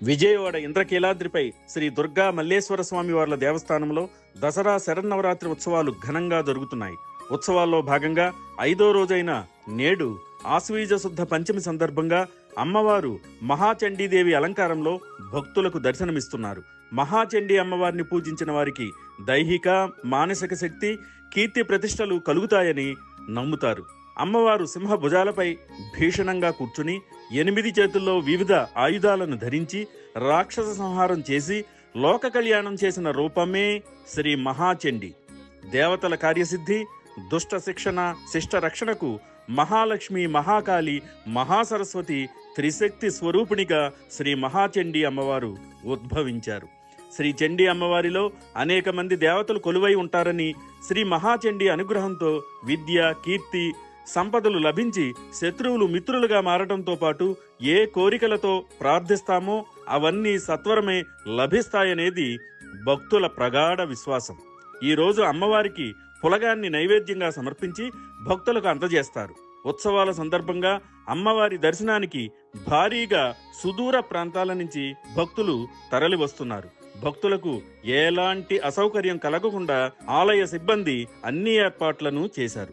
విజయవాడ ఇంద్రకీలాద్రిపై శ్రీ దుర్గా మల్లేశ్వర స్వామి వార్ల దేవస్థానంలో దసరా శరన్నవరాత్రి ఉత్సవాలు ఘనంగా జరుగుతున్నాయి. ఉత్సవాల్లో భాగంగా 5వ రోజైన నేడు ఆశ్వీజ శుద్ధ పంచమి సందర్భంగా అమ్మవారు మహాచండీదేవి అలంకారంలో భక్తులకు దర్శనమిస్తున్నారు. మహాచండీ అమ్మవారిని పూజించిన వారికి దైహిక మానసిక శక్తి కీర్తి ప్రతిష్టలు కలుగుతాయని నమ్ముతారు. అమ్మవారు సింహ భుజాలపై భీషణంగా కూర్చుని 8 చేతుల్లో వివిధ ఆయుధాలను ధరించి రాక్షస సంహారం చేసి లోక కళ్యాణం చేసిన రూపమే శ్రీ మహాచండి. దేవతల కార్యసిద్ధి, దుష్ట శిక్షణ, శిష్ట రక్షణకు మహాలక్ష్మి, మహాకాళి, మహాసరస్వతి త్రిశక్తి స్వరూపిణిగా శ్రీ మహాచండీ అమ్మవారు ఉద్భవించారు. శ్రీ చండీ అమ్మవారిలో అనేక మంది దేవతలు కొలువై ఉంటారని, శ్రీ మహాచండీ అనుగ్రహంతో విద్య, కీర్తి, సంపదలు లభించి శత్రువులు మిత్రులుగా మారడంతో పాటు ఏ కోరికలతో ప్రార్థిస్తామో అవన్నీ సత్వరమే లభిస్తాయనేది భక్తుల ప్రగాఢ విశ్వాసం. ఈరోజు అమ్మవారికి పులగాన్ని నైవేద్యంగా సమర్పించి భక్తులకు అందజేస్తారు. ఉత్సవాల సందర్భంగా అమ్మవారి దర్శనానికి భారీగా సుదూర ప్రాంతాల నుంచి భక్తులు తరలి వస్తున్నారు. భక్తులకు ఎలాంటి అసౌకర్యం కలగకుండా ఆలయ సిబ్బంది అన్ని ఏర్పాట్లను చేశారు.